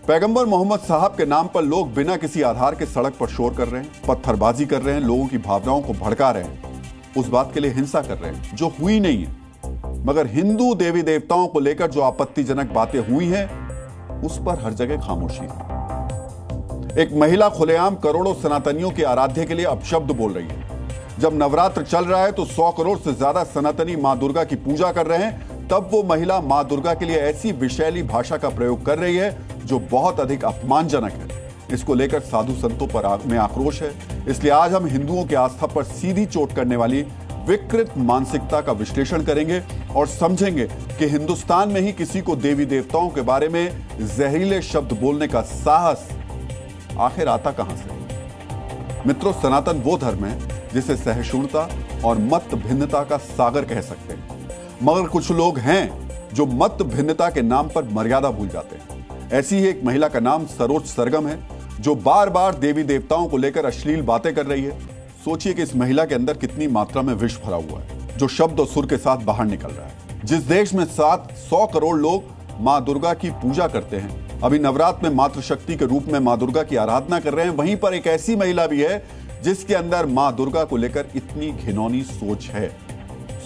पैगंबर मोहम्मद साहब के नाम पर लोग बिना किसी आधार के सड़क पर शोर कर रहे हैं, पत्थरबाजी कर रहे हैं, लोगों की भावनाओं को भड़का रहे हैं, उस बात के लिए हिंसा कर रहे हैं जो हुई नहीं है। मगर हिंदू देवी देवताओं को लेकर जो आपत्तिजनक बातें हुई हैं, उस पर हर जगह खामोशी है। एक महिला खुलेआम करोड़ों सनातनियों के आराध्य के लिए अपशब्द बोल रही है। जब नवरात्र चल रहा है तो 100 करोड़ से ज्यादा सनातनी मां दुर्गा की पूजा कर रहे हैं, तब वो महिला मां दुर्गा के लिए ऐसी विषैली भाषा का प्रयोग कर रही है जो बहुत अधिक अपमानजनक है। इसको लेकर साधु संतों पर में आक्रोश है। इसलिए आज हम हिंदुओं की आस्था पर सीधी चोट करने वाली विकृत मानसिकता का विश्लेषण करेंगे और समझेंगे कि हिंदुस्तान में ही किसी को देवी देवताओं के बारे में जहरीले शब्द बोलने का साहस आखिर आता कहां से। मित्रों, सनातन वो धर्म है जिसे सहिष्णुता और मत भिन्नता का सागर कह सकते हैं, मगर कुछ लोग हैं जो मत भिन्नता के नाम पर मर्यादा भूल जाते हैं। ऐसी ही एक महिला का नाम सरोज सरगम है, जो बार बार देवी देवताओं को लेकर अश्लील बातें कर रही है। सोचिए कि इस महिला के अंदर कितनी मात्रा में विष भरा हुआ है, जो शब्द और सुर के साथ बाहर निकल रहा है। जिस देश में 100 करोड़ लोग मां दुर्गा की पूजा करते हैं, अभी नवरात्र में मातृशक्ति के रूप में मां दुर्गा की आराधना कर रहे हैं, वहीं पर एक ऐसी महिला भी है जिसके अंदर मां दुर्गा को लेकर इतनी घिनौनी सोच है।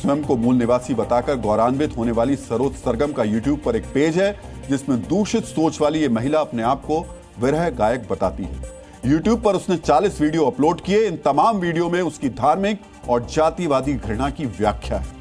स्वयं को मूल निवासी बताकर गौरवान्वित होने वाली सरोज सरगम का यूट्यूब पर एक पेज है जिसमें दूषित सोच वाली ये महिला अपने आप को विरह गायक बताती है। यूट्यूब पर उसने 40 वीडियो अपलोड किए। इन तमाम वीडियो में उसकी धार्मिक और जातिवादी घृणा की व्याख्या है।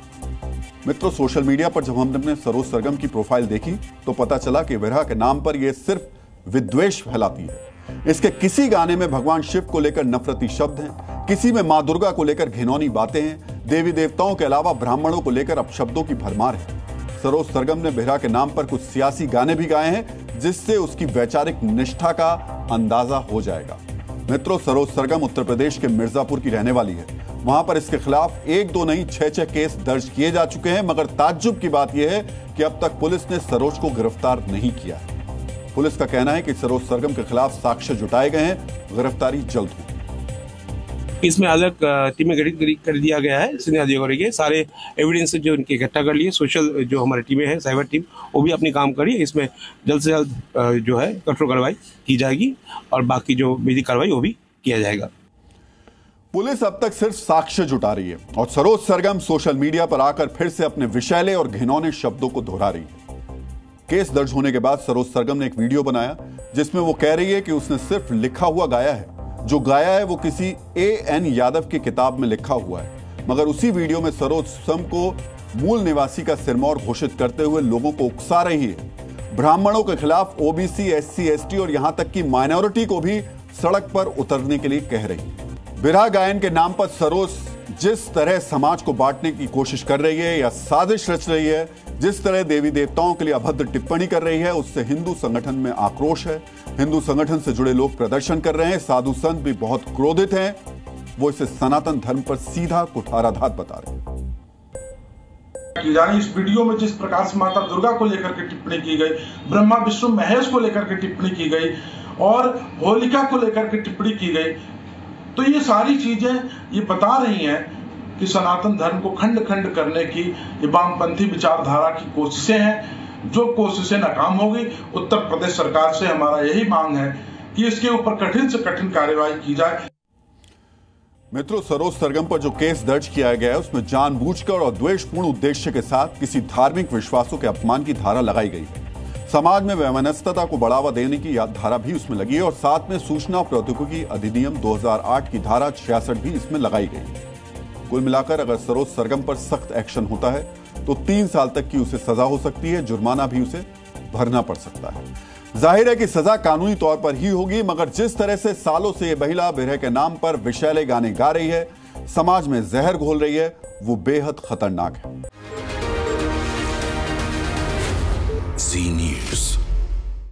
मित्रों, सोशल मीडिया पर जब हमने सरोज सरगम की प्रोफाइल देखी तो पता चला कि विरह के नाम पर यह सिर्फ विद्वेष फैलाती है। इसके किसी गाने में भगवान शिव को लेकर नफरती शब्द हैं, किसी में मां दुर्गा को लेकर घिनौनी बातें हैं, देवी देवताओं के अलावा ब्राह्मणों को लेकर अपशब्दों की भरमार है। सरोज सरगम ने विरह के नाम पर कुछ सियासी गाने भी गाए हैं, जिससे उसकी वैचारिक निष्ठा का अंदाजा हो जाएगा। मित्रों, सरोज सरगम उत्तर प्रदेश के मिर्जापुर की रहने वाली है। वहां पर इसके खिलाफ 1-2 नहीं 6-6 केस दर्ज किए जा चुके हैं, मगर ताज्जुब की बात यह है कि अब तक पुलिस ने सरोज को गिरफ्तार नहीं किया है। पुलिस का कहना है कि सरोज सरगम के खिलाफ साक्ष्य जुटाए गए हैं, गिरफ्तारी जल्द होगी। इसमें अलग टीमें गठित कर दिया गया है। सीनियर अधिकारी के सारे एविडेंस जो इनके इकट्ठा कर लिए, सोशल जो हमारी टीमें हैं, साइबर टीम, वो भी अपनी काम करी। इसमें जल्द से जल्द जो है कठोर कार्रवाई की जाएगी और बाकी जो विधिक कार्रवाई वो भी किया जाएगा। पुलिस अब तक सिर्फ साक्ष्य जुटा रही है और सरोज सरगम सोशल मीडिया पर आकर फिर से अपने विषैले और घिनौने शब्दों को दोहरा रही है। केस दर्ज होने के बाद सरोज सरगम ने एक वीडियो बनाया जिसमें वो कह रही है कि उसने सिर्फ लिखा हुआ गाया है। जो गाया है वो किसी A.N. यादव की किताब में लिखा हुआ है। मगर उसी वीडियो में सरोज स्वयं को मूल निवासी का सिरमौर घोषित करते हुए लोगों को उकसा रही है। ब्राह्मणों के खिलाफ OBC, SC, ST और यहां तक कि माइनॉरिटी को भी सड़क पर उतरने के लिए कह रही है। विरह गायन के नाम पर सरोज जिस तरह समाज को बांटने की कोशिश कर रही है या साजिश रच रही है, जिस तरह देवी देवताओं के लिए अभद्र टिप्पणी कर रही है, उससे हिंदू संगठन में आक्रोश है। हिंदू संगठन से जुड़े लोग प्रदर्शन कर रहे हैं। साधु संत भी बहुत क्रोधित हैं। वो इसे सनातन धर्म पर सीधा कुठाराघात बता रहे हैं। इस वीडियो में जिस प्रकार से माता दुर्गा को लेकर के टिप्पणी की गई, ब्रह्मा विष्णु महेश को लेकर के टिप्पणी की गई और होलिका को लेकर के टिप्पणी की गई, तो ये सारी चीजें ये बता रही हैं कि सनातन धर्म को खंड खंड करने की ये वामपंथी विचारधारा की कोशिशें हैं। जो कोशिशें नाकाम होगी, उत्तर प्रदेश सरकार से हमारा यही मांग है कि इसके ऊपर कठिन से कठिन कार्रवाई की जाए। मित्रों, सरोज सरगम पर जो केस दर्ज किया गया है उसमें जानबूझकर और द्वेषपूर्ण उद्देश्य के साथ किसी धार्मिक विश्वासों के अपमान की धारा लगाई गई है। समाज में वैमनस्यता को बढ़ावा देने की धारा भी उसमें लगी है और साथ में सूचना प्रौद्योगिकी अधिनियम 2008 की धारा 66 भी इसमें लगाई गई है। कुल मिलाकर अगर सरोज सरगम पर सख्त एक्शन होता है तो 3 साल तक की उसे सजा हो सकती है, जुर्माना भी उसे भरना पड़ सकता है। जाहिर है कि सजा कानूनी तौर पर ही होगी, मगर जिस तरह से सालों से यह महिला विरह के नाम पर विषैले गाने गा रही है, समाज में जहर घोल रही है, वो बेहद खतरनाक है। Z News।